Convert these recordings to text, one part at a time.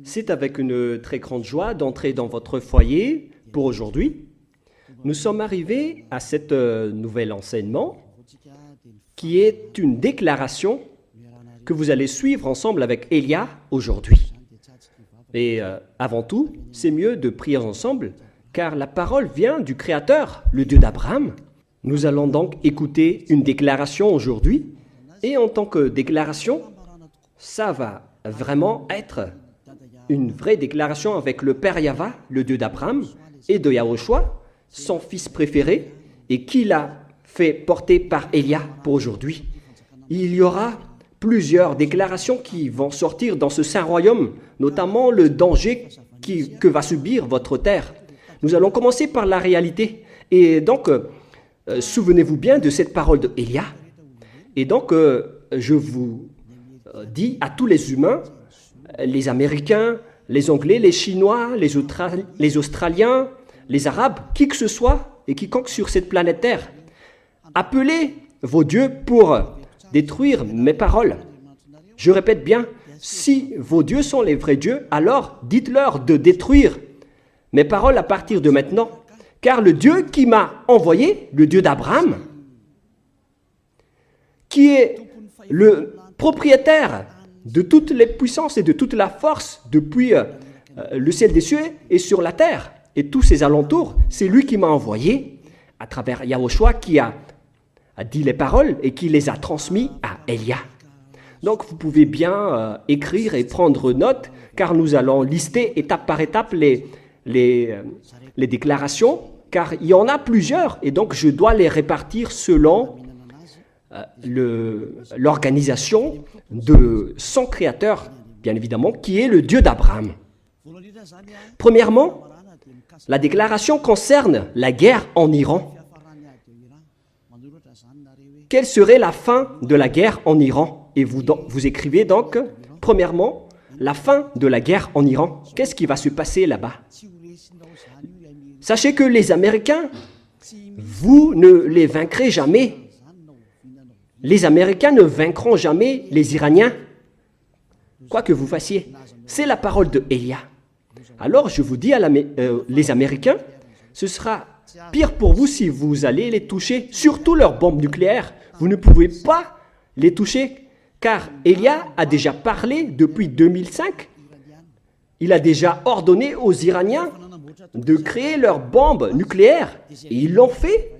C'est avec une très grande joie d'entrer dans votre foyer pour aujourd'hui. Nous sommes arrivés à cet nouvel enseignement qui est une déclaration que vous allez suivre ensemble avec Elia aujourd'hui. Et avant tout, c'est mieux de prier ensemble car la parole vient du Créateur, le Dieu d'Abraham. Nous allons donc écouter une déclaration aujourd'hui et en tant que déclaration, ça va vraiment être une vraie déclaration avec le Père Yahva, le Dieu d'Abraham, et de Yahushua, son fils préféré, et qui l'a fait porter par Elia pour aujourd'hui. Il y aura plusieurs déclarations qui vont sortir dans ce saint royaume, notamment le danger que va subir votre terre. Nous allons commencer par la réalité. Et donc, souvenez-vous bien de cette parole de Elia. Et donc, je vous dis à tous les humains, les Américains, les Anglais, les Chinois, les Australiens, les Arabes, qui que ce soit et quiconque sur cette planète Terre, appelez vos dieux pour détruire mes paroles. Je répète bien, si vos dieux sont les vrais dieux, alors dites-leur de détruire mes paroles à partir de maintenant, car le Dieu qui m'a envoyé, le Dieu d'Abraham, qui est le propriétaire de toutes les puissances et de toute la force depuis le ciel des cieux et sur la terre et tous ses alentours, c'est lui qui m'a envoyé à travers Yahushua qui a dit les paroles et qui les a transmis à Elia. Donc vous pouvez bien écrire et prendre note car nous allons lister étape par étape les déclarations car il y en a plusieurs et donc je dois les répartir selon l'organisation de son créateur, bien évidemment, qui est le Dieu d'Abraham. Premièrement, la déclaration concerne la guerre en Iran. Quelle serait la fin de la guerre en Iran? Et vous écrivez donc, premièrement, la fin de la guerre en Iran. Qu'est-ce qui va se passer là-bas? Sachez que les Américains, vous ne les vaincrez jamais. Les Américains ne vaincront jamais les Iraniens, quoi que vous fassiez. C'est la parole de Elia. Alors je vous dis les Américains, ce sera pire pour vous si vous allez les toucher, surtout leurs bombes nucléaires. Vous ne pouvez pas les toucher, car Elia a déjà parlé depuis 2005. Il a déjà ordonné aux Iraniens de créer leurs bombes nucléaires. Et ils l'ont fait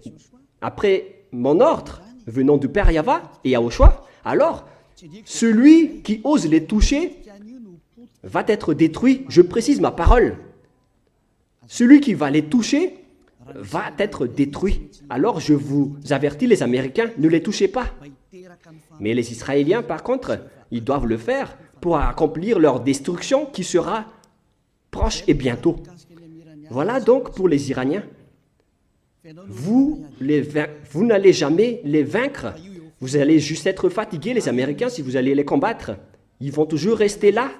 après mon ordre venant du Père Yahva et Yahushua. Alors, celui qui ose les toucher va être détruit. Je précise ma parole. Celui qui va les toucher va être détruit. Alors, je vous avertis, les Américains, ne les touchez pas. Mais les Israéliens, par contre, ils doivent le faire pour accomplir leur destruction qui sera proche et bientôt. Voilà donc pour les Iraniens. Vous n'allez jamais les vaincre. Vous allez juste être fatigués, les Américains, si vous allez les combattre. Ils vont toujours rester là.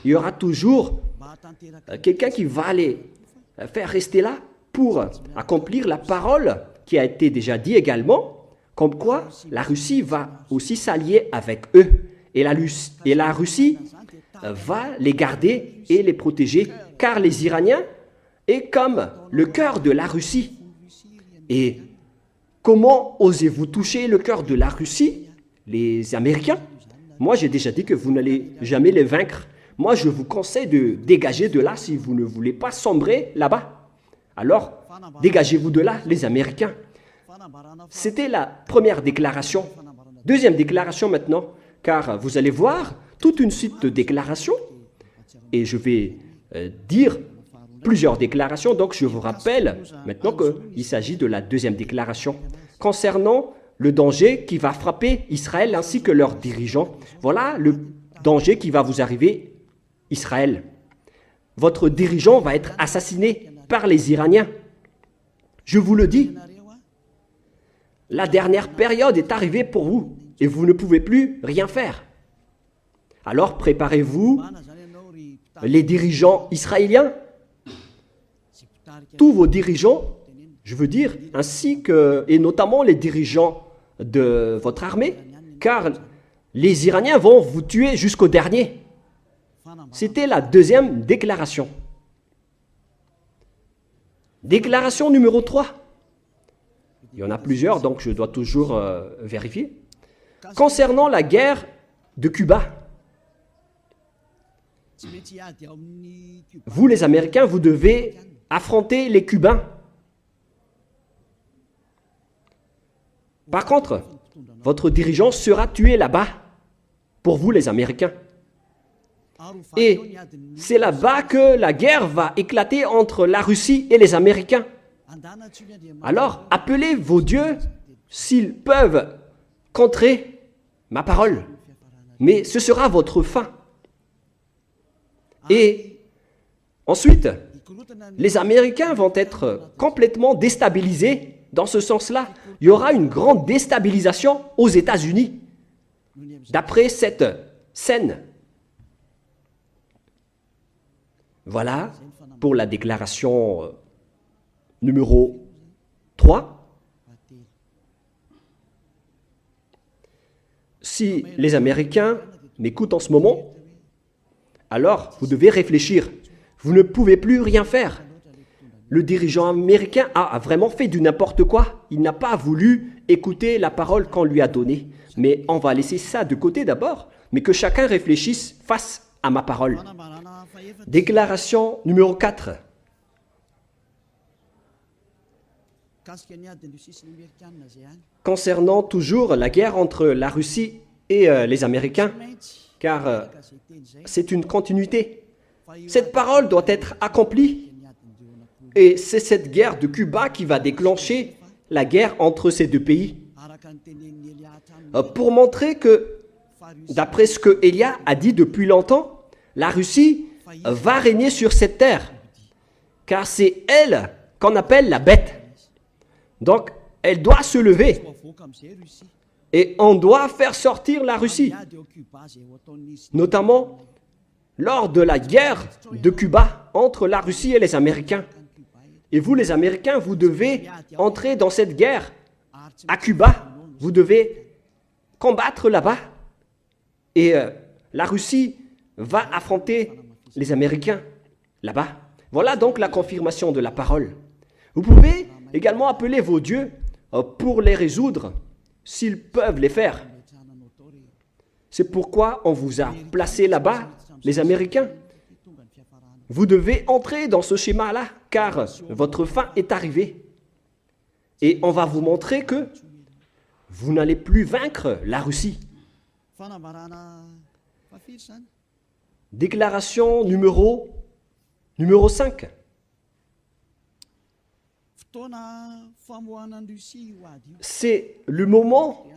Il y aura toujours quelqu'un qui va les faire rester là pour accomplir la parole qui a été déjà dit également, comme quoi la Russie va aussi s'allier avec eux. Et la Russie va les garder et les protéger, car les Iraniens est comme le cœur de la Russie. Et comment osez-vous toucher le cœur de la Russie, les Américains? Moi, j'ai déjà dit que vous n'allez jamais les vaincre. Moi, je vous conseille de dégager de là si vous ne voulez pas sombrer là-bas. Alors, dégagez-vous de là, les Américains. C'était la première déclaration. Deuxième déclaration maintenant, car vous allez voir toute une suite de déclarations. Et je vais dire plusieurs déclarations, donc je vous rappelle maintenant qu'il s'agit de la deuxième déclaration concernant le danger qui va frapper Israël ainsi que leurs dirigeants. Voilà le danger qui va vous arriver, Israël. Votre dirigeant va être assassiné par les Iraniens. Je vous le dis, la dernière période est arrivée pour vous et vous ne pouvez plus rien faire. Alors préparez-vous, les dirigeants israéliens, tous vos dirigeants, je veux dire, ainsi que, et notamment les dirigeants de votre armée, car les Iraniens vont vous tuer jusqu'au dernier. C'était la deuxième déclaration. Déclaration numéro 3. Il y en a plusieurs, donc je dois toujours vérifier. Concernant la guerre de Cuba, vous les Américains, vous devez affronter les Cubains. Par contre, votre dirigeant sera tué là-bas, pour vous les Américains. Et c'est là-bas que la guerre va éclater entre la Russie et les Américains. Alors, appelez vos dieux s'ils peuvent contrer ma parole. Mais ce sera votre fin. Et ensuite, les Américains vont être complètement déstabilisés. Dans ce sens-là, il y aura une grande déstabilisation aux États-Unis. D'après cette scène. Voilà pour la déclaration numéro 3. Si les Américains m'écoutent en ce moment, alors vous devez réfléchir. Vous ne pouvez plus rien faire. Le dirigeant américain a vraiment fait du n'importe quoi. Il n'a pas voulu écouter la parole qu'on lui a donnée. Mais on va laisser ça de côté d'abord, mais que chacun réfléchisse face à ma parole. Déclaration numéro 4. Concernant toujours la guerre entre la Russie et les Américains, car c'est une continuité. Cette parole doit être accomplie. Et c'est cette guerre de Cuba qui va déclencher la guerre entre ces deux pays. Pour montrer que, d'après ce que Élia a dit depuis longtemps, la Russie va régner sur cette terre. Car c'est elle qu'on appelle la bête. Donc, elle doit se lever. Et on doit faire sortir la Russie. Notamment lors de la guerre de Cuba entre la Russie et les Américains. Et vous, les Américains, vous devez entrer dans cette guerre à Cuba. Vous devez combattre là-bas. Et la Russie va affronter les Américains là-bas. Voilà donc la confirmation de la parole. Vous pouvez également appeler vos dieux pour les résoudre, s'ils peuvent les faire. C'est pourquoi on vous a placé là-bas, les Américains. Vous devez entrer dans ce schéma-là, car votre fin est arrivée. Et on va vous montrer que vous n'allez plus vaincre la Russie. Déclaration numéro 5. C'est le moment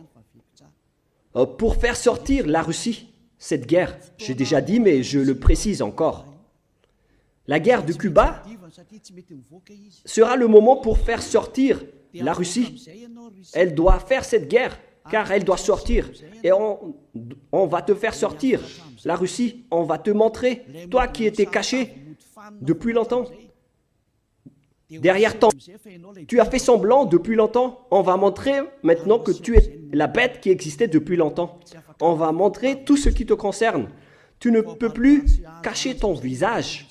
pour faire sortir la Russie, cette guerre. J'ai déjà dit, mais je le précise encore. La guerre de Cuba sera le moment pour faire sortir la Russie. Elle doit faire cette guerre, car elle doit sortir. Et on va te faire sortir, la Russie. On va te montrer, toi qui étais caché depuis longtemps. Derrière tu as fait semblant depuis longtemps. On va montrer maintenant que tu es la bête qui existait depuis longtemps. On va montrer tout ce qui te concerne. Tu ne peux plus cacher ton visage.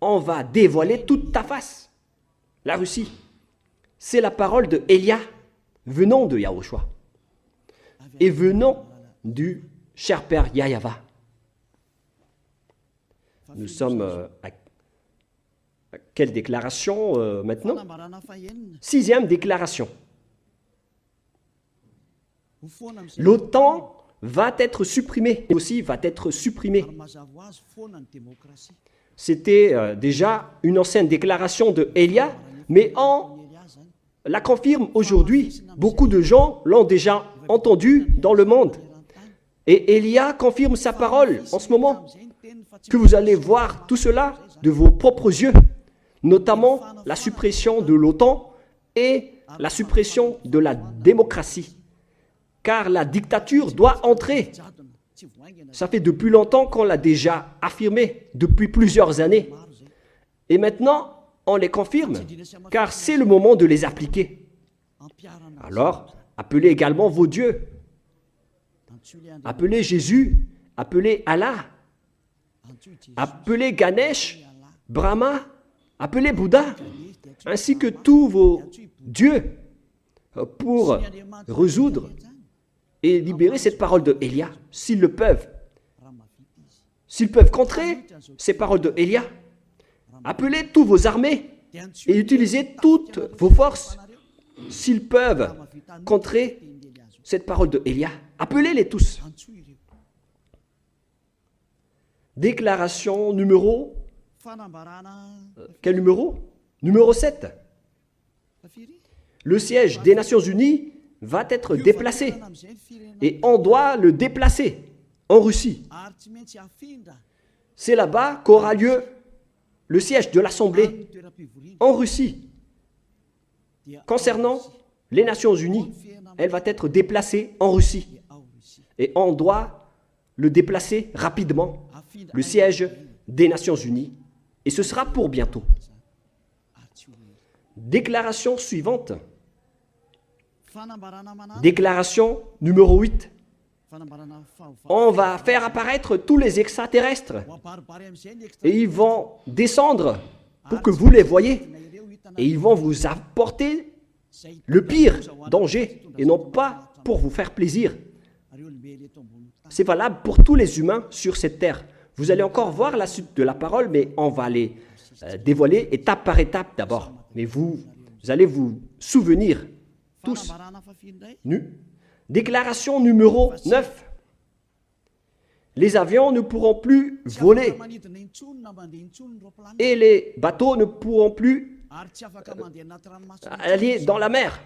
On va dévoiler toute ta face. La Russie, c'est la parole de Élia, venant de Yahushua et venant du cher père Yahyawa. Nous sommes à quelle déclaration maintenant? 6e déclaration. L'OTAN va être supprimée, aussi va être supprimée. C'était déjà une ancienne déclaration de Élia, mais on la confirme aujourd'hui. Beaucoup de gens l'ont déjà entendu dans le monde. Et Élia confirme sa parole en ce moment, que vous allez voir tout cela de vos propres yeux, notamment la suppression de l'OTAN et la suppression de la démocratie. Car la dictature doit entrer. Ça fait depuis longtemps qu'on l'a déjà affirmé, depuis plusieurs années. Et maintenant, on les confirme, car c'est le moment de les appliquer. Alors, appelez également vos dieux. Appelez Jésus, appelez Allah. appelez Ganesh, Brahma, appelez Bouddha, ainsi que tous vos dieux pour résoudre et libérer cette parole de Elia, s'ils le peuvent. S'ils peuvent contrer ces paroles de Elia, appelez tous vos armées et utilisez toutes vos forces. S'ils peuvent contrer cette parole de Elia, appelez-les tous. Déclaration numéro... quel numéro? Numéro 7. Le siège des Nations Unies va être déplacé. Et on doit le déplacer en Russie. C'est là-bas qu'aura lieu le siège de l'Assemblée en Russie. Concernant les Nations Unies, elle va être déplacée en Russie. Et on doit le déplacer rapidement, le siège des Nations Unies. Et ce sera pour bientôt. Déclaration suivante. Déclaration numéro 8. On va faire apparaître tous les extraterrestres et ils vont descendre pour que vous les voyez et ils vont vous apporter le pire danger et non pas pour vous faire plaisir. C'est valable pour tous les humains sur cette terre. Vous allez encore voir la suite de la parole, mais on va les dévoiler étape par étape d'abord. Mais vous allez vous souvenir tous. Déclaration numéro 9. Les avions ne pourront plus voler et les bateaux ne pourront plus aller dans la mer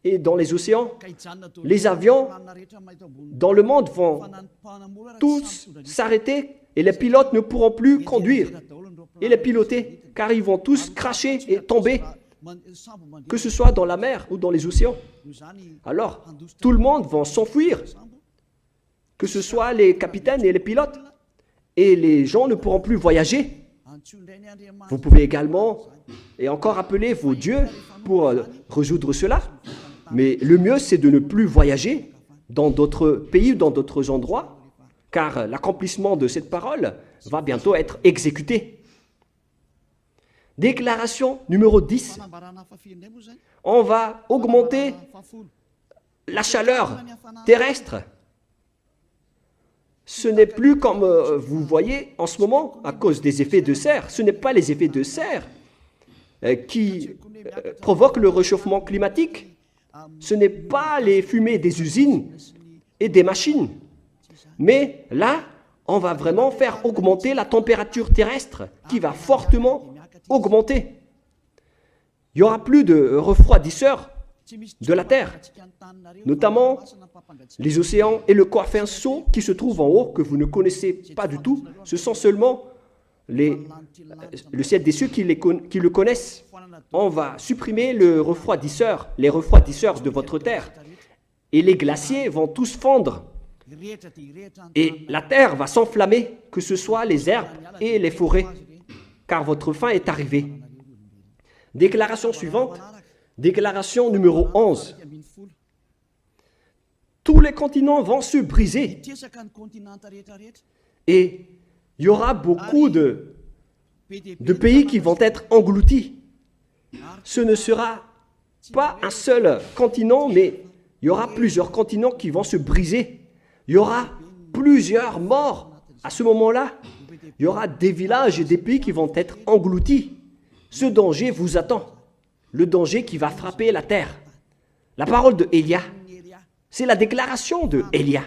et dans les océans. Les avions dans le monde vont tous s'arrêter et les pilotes ne pourront plus conduire et les piloter car ils vont tous cracher et tomber, que ce soit dans la mer ou dans les océans. Alors, tout le monde va s'enfuir, que ce soit les capitaines et les pilotes, et les gens ne pourront plus voyager. Vous pouvez également et encore appeler vos dieux pour résoudre cela, mais le mieux c'est de ne plus voyager dans d'autres pays ou dans d'autres endroits, car l'accomplissement de cette parole va bientôt être exécuté. Déclaration numéro 10. On va augmenter la chaleur terrestre. Ce n'est plus comme vous voyez en ce moment à cause des effets de serre. Ce n'est pas les effets de serre qui provoquent le réchauffement climatique. Ce n'est pas les fumées des usines et des machines. Mais là, on va vraiment faire augmenter la température terrestre qui va fortement augmenter. Il n'y aura plus de refroidisseurs de la Terre, notamment les océans et le Coafinso qui se trouvent en haut, que vous ne connaissez pas du tout. Ce sont seulement le ciel des cieux qui le connaissent. On va supprimer les refroidisseurs de votre Terre. Et les glaciers vont tous fondre. Et la Terre va s'enflammer, que ce soit les herbes et les forêts, car votre fin est arrivée. Déclaration suivante, déclaration numéro 11. Tous les continents vont se briser et il y aura beaucoup de pays qui vont être engloutis. Ce ne sera pas un seul continent, mais il y aura plusieurs continents qui vont se briser. Il y aura plusieurs morts à ce moment-là. Il y aura des villages et des pays qui vont être engloutis. Ce danger vous attend. Le danger qui va frapper la terre. La parole de Elia, c'est la déclaration de Elia.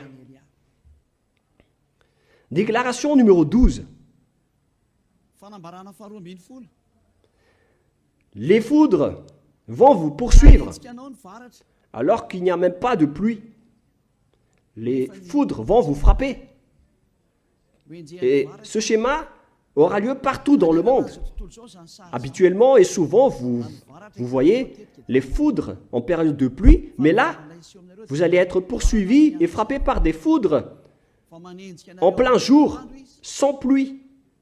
Déclaration numéro 12. Les foudres vont vous poursuivre alors qu'il n'y a même pas de pluie. Les foudres vont vous frapper. Et ce schéma aura lieu partout dans le monde. Habituellement et souvent, vous voyez les foudres en période de pluie, mais là, vous allez être poursuivi et frappé par des foudres en plein jour, sans pluie,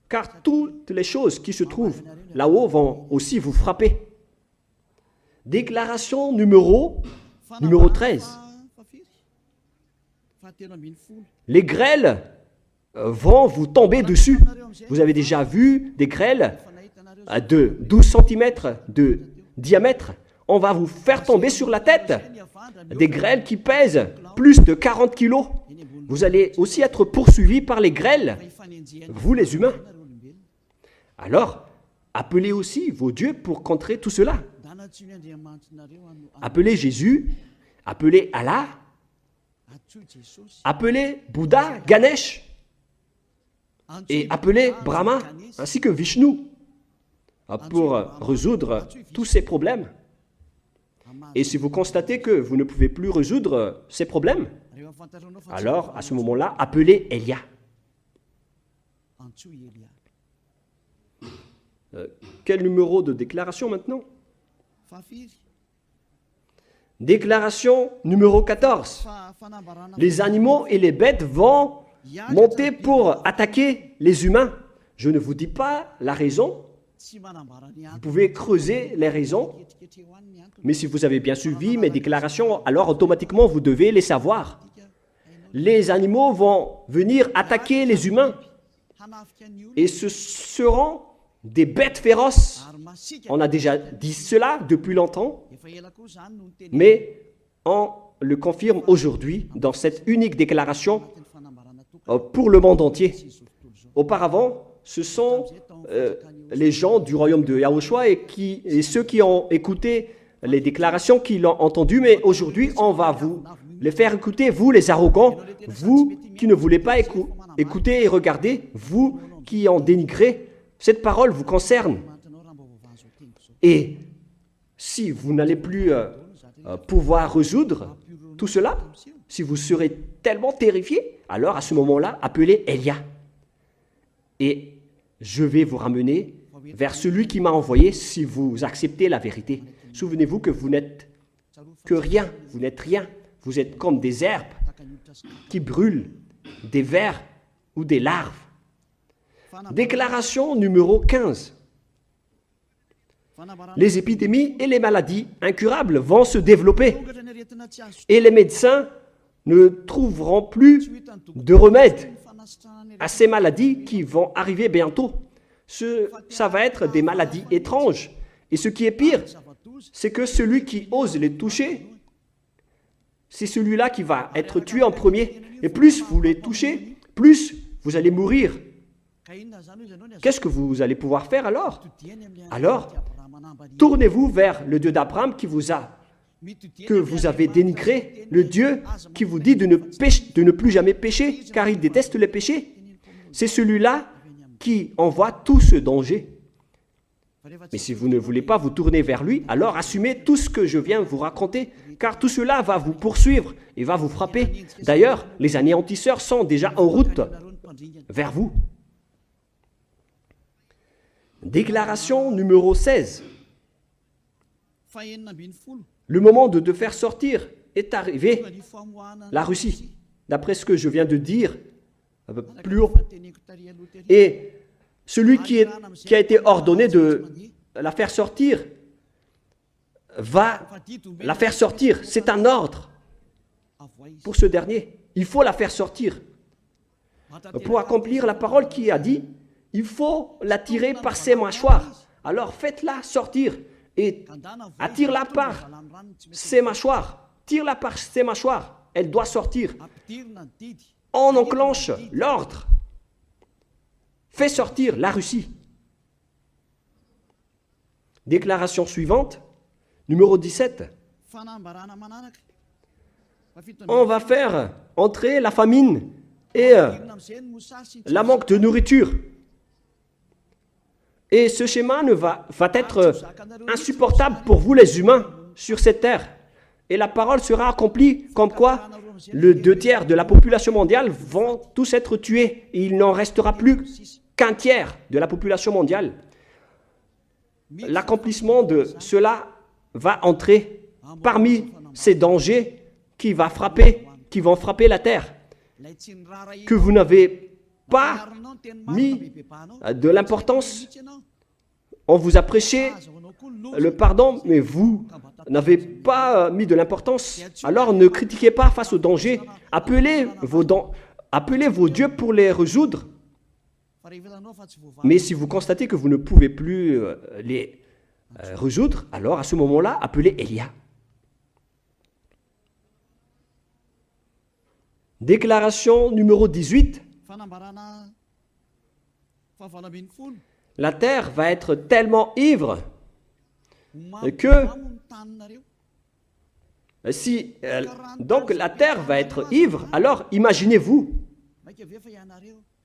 car toutes les choses qui se trouvent là-haut vont aussi vous frapper. Déclaration numéro 13. Les grêles vont vous tomber dessus. Vous avez déjà vu des grêles de 12 cm de diamètre. On va vous faire tomber sur la tête. Des grêles qui pèsent plus de 40 kilos. Vous allez aussi être poursuivis par les grêles, vous les humains. Alors, appelez aussi vos dieux pour contrer tout cela. Appelez Jésus, appelez Allah, appelez Bouddha, Ganesh, et appelez Brahma, ainsi que Vishnu, pour résoudre tous ces problèmes. Et si vous constatez que vous ne pouvez plus résoudre ces problèmes, alors à ce moment-là, appelez Elia. Quel numéro de déclaration maintenant? Déclaration numéro 14. Les animaux et les bêtes vont monter pour attaquer les humains. Je ne vous dis pas la raison. Vous pouvez creuser les raisons. Mais si vous avez bien suivi mes déclarations, alors automatiquement vous devez les savoir. Les animaux vont venir attaquer les humains. Et ce seront des bêtes féroces. On a déjà dit cela depuis longtemps, mais on le confirme aujourd'hui dans cette unique déclaration pour le monde entier. Auparavant, ce sont les gens du royaume de Yahushua et ceux qui ont écouté les déclarations qui l'ont entendu, mais aujourd'hui, on va vous les faire écouter, vous les arrogants, vous qui ne voulez pas écouter et regarder, vous qui en dénigrez. Cette parole vous concerne. Et si vous n'allez plus pouvoir résoudre tout cela, si vous serez tellement terrifié, alors à ce moment-là, appelez Elia. Et je vais vous ramener vers celui qui m'a envoyé si vous acceptez la vérité. Souvenez-vous que vous n'êtes que rien, vous n'êtes rien. Vous êtes comme des herbes qui brûlent, des vers ou des larves. Déclaration numéro 15. Les épidémies et les maladies incurables vont se développer et les médecins ne trouveront plus de remède à ces maladies qui vont arriver bientôt. Ça va être des maladies étranges. Et ce qui est pire, c'est que celui qui ose les toucher, c'est celui-là qui va être tué en premier. Et plus vous les touchez, plus vous allez mourir. Qu'est-ce que vous allez pouvoir faire alors? Alors, tournez-vous vers le Dieu d'Abraham que vous avez dénigré, le Dieu qui vous dit de ne plus jamais pécher, car il déteste les péchés. C'est celui-là qui envoie tout ce danger. Mais si vous ne voulez pas vous tourner vers lui, alors assumez tout ce que je viens vous raconter, car tout cela va vous poursuivre et va vous frapper. D'ailleurs, les anéantisseurs sont déjà en route vers vous. Déclaration numéro 16. Le moment de te faire sortir est arrivé. La Russie, d'après ce que je viens de dire plus haut. Et celui qui a été ordonné de la faire sortir va la faire sortir. C'est un ordre pour ce dernier. Il faut la faire sortir. Pour accomplir la parole qui a dit, il faut la tirer par ses mâchoires. Alors faites-la sortir et attire-la par ses mâchoires. Tire-la par ses mâchoires. Elle doit sortir. On enclenche l'ordre. Fais sortir la Russie. Déclaration suivante, numéro 17. On va faire entrer la famine et la manque de nourriture. Et ce schéma va être insupportable pour vous les humains sur cette terre. Et la parole sera accomplie comme quoi le 2/3 de la population mondiale vont tous être tués. Et il n'en restera plus qu'un tiers de la population mondiale. L'accomplissement de cela va entrer parmi ces dangers qui vont frapper la terre, que vous n'avez pas mis de l'importance. On vous a prêché le pardon, mais vous n'avez pas mis de l'importance. Alors ne critiquez pas face aux dangers. Appelez appelez vos dieux pour les résoudre. Mais si vous constatez que vous ne pouvez plus les résoudre, alors à ce moment-là, appelez Élia. Déclaration numéro 18. La terre va être tellement ivre que si donc la terre va être ivre, alors imaginez-vous.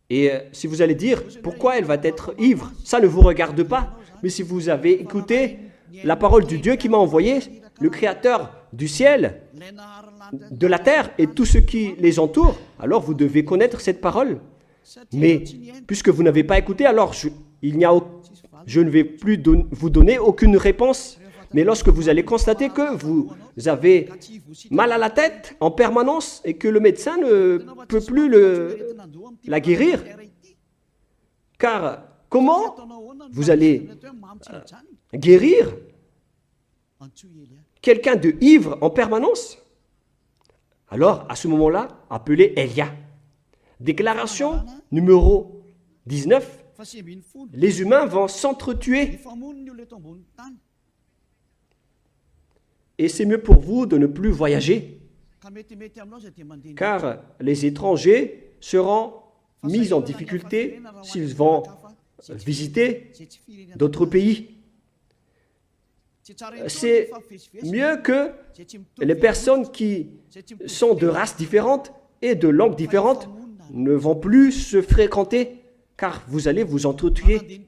Et si vous allez dire pourquoi elle va être ivre, ça ne vous regarde pas. Mais si vous avez écouté la parole du Dieu qui m'a envoyé, le Créateur du ciel, de la terre et tout ce qui les entoure, alors vous devez connaître cette parole. Mais puisque vous n'avez pas écouté, alors je ne vais plus vous donner aucune réponse. Mais lorsque vous allez constater que vous avez mal à la tête en permanence et que le médecin ne peut plus la guérir, car comment vous allez guérir quelqu'un de ivre en permanence? Alors, à ce moment-là, appelez Élia. Déclaration numéro 19. Les humains vont s'entretuer. Et c'est mieux pour vous de ne plus voyager, car les étrangers seront mis en difficulté s'ils vont visiter d'autres pays. C'est mieux que les personnes qui sont de races différentes et de langues différentes ne vont plus se fréquenter, car vous allez vous entretuer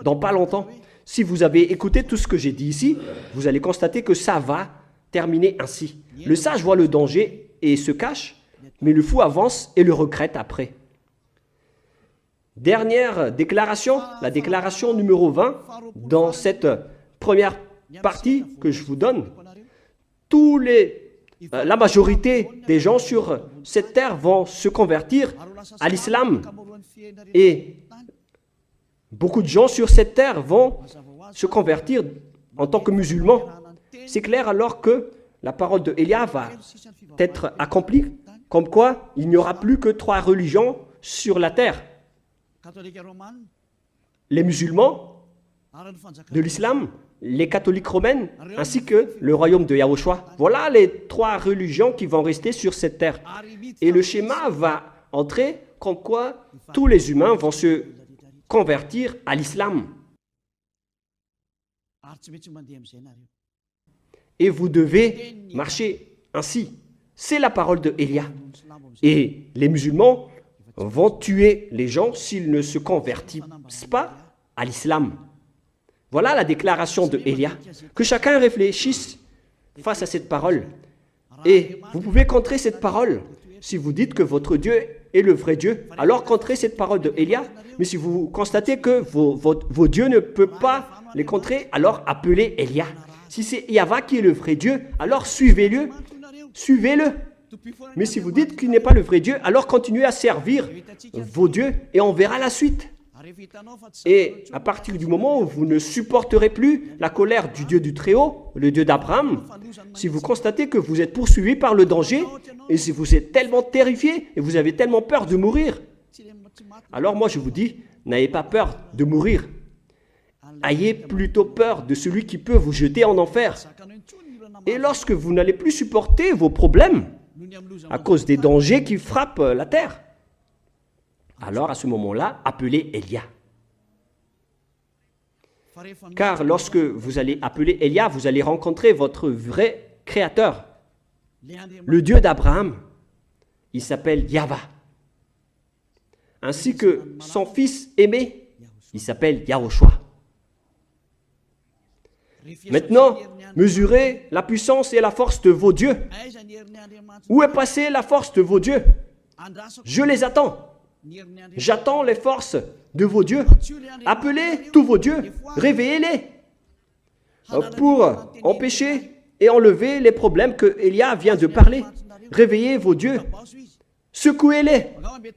dans pas longtemps. Si vous avez écouté tout ce que j'ai dit ici, vous allez constater que ça va terminer ainsi. Le sage voit le danger et se cache, mais le fou avance et le regrette après. Dernière déclaration, la déclaration numéro 20, dans cette première partie que je vous donne. La majorité des gens sur cette terre vont se convertir à l'islam. Et beaucoup de gens sur cette terre vont se convertir en tant que musulmans. C'est clair alors que la parole de Élia va être accomplie, comme quoi il n'y aura plus que 3 religions sur la terre. Les musulmans de l'islam, les catholiques romaines, ainsi que le royaume de Yahushua. Voilà les 3 religions qui vont rester sur cette terre. Et le schéma va entrer comme quoi tous les humains vont se convertir à l'islam. Et vous devez marcher ainsi. C'est la parole de Élia. Et les musulmans vont tuer les gens s'ils ne se convertissent pas à l'islam. Voilà la déclaration de Élia. Que chacun réfléchisse face à cette parole. Et vous pouvez contrer cette parole. Si vous dites que votre Dieu est le vrai Dieu, alors contrez cette parole de Élia. Mais si vous constatez que vos dieux ne peuvent pas les contrer, alors appelez Élia. Si c'est Yahva qui est le vrai Dieu, alors suivez-le. Suivez-le. Mais si vous dites qu'il n'est pas le vrai Dieu, alors continuez à servir vos dieux et on verra la suite. Et à partir du moment où vous ne supporterez plus la colère du Dieu du Très-Haut, le Dieu d'Abraham, si vous constatez que vous êtes poursuivi par le danger, et si vous êtes tellement terrifié et vous avez tellement peur de mourir, alors moi je vous dis, n'ayez pas peur de mourir. Ayez plutôt peur de celui qui peut vous jeter en enfer. Et lorsque vous n'allez plus supporter vos problèmes à cause des dangers qui frappent la terre, alors à ce moment-là, appelez Élia. Car lorsque vous allez appeler Élia, vous allez rencontrer votre vrai Créateur, le Dieu d'Abraham. Il s'appelle Yahva. Ainsi que son fils aimé, il s'appelle Yahushua. Maintenant, mesurez la puissance et la force de vos dieux. Où est passée la force de vos dieux? Je les attends. J'attends les forces de vos dieux. Appelez tous vos dieux, réveillez-les pour empêcher et enlever les problèmes que Élia vient de parler. Réveillez vos dieux, secouez-les.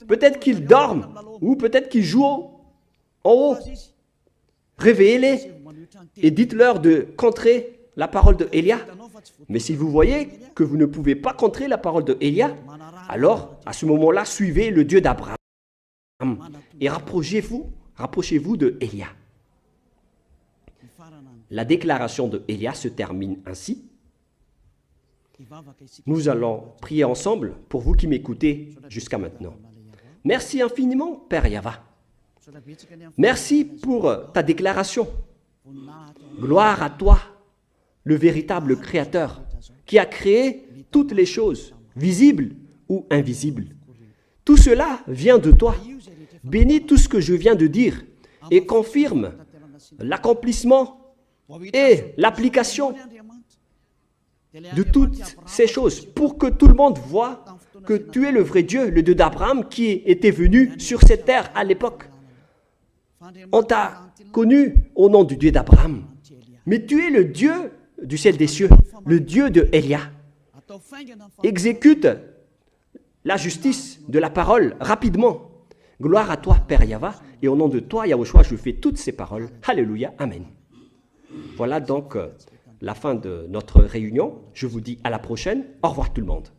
Peut-être qu'ils dorment ou peut-être qu'ils jouent en haut. Réveillez-les et dites-leur de contrer la parole de Élia. Mais si vous voyez que vous ne pouvez pas contrer la parole de Élia, Alors, à ce moment-là, suivez le Dieu d'Abraham et rapprochez-vous de Élia. La déclaration de Élia se termine ainsi. Nous allons prier ensemble pour vous qui m'écoutez jusqu'à maintenant. Merci infiniment, Père Yahva. Merci pour ta déclaration. Gloire à toi, le véritable Créateur, qui a créé toutes les choses, visibles ou invisibles. Tout cela vient de toi. Bénis tout ce que je viens de dire et confirme l'accomplissement et l'application de toutes ces choses pour que tout le monde voit que tu es le vrai Dieu, le Dieu d'Abraham qui était venu sur cette terre à l'époque. On t'a connu au nom du Dieu d'Abraham, mais tu es le Dieu du ciel des cieux, le Dieu de Élia. Exécute la justice de la parole rapidement. Gloire à toi, Père Yahva, et au nom de toi, Yahushua, je fais toutes ces paroles. Alléluia, Amen. Voilà donc la fin de notre réunion. Je vous dis à la prochaine. Au revoir tout le monde.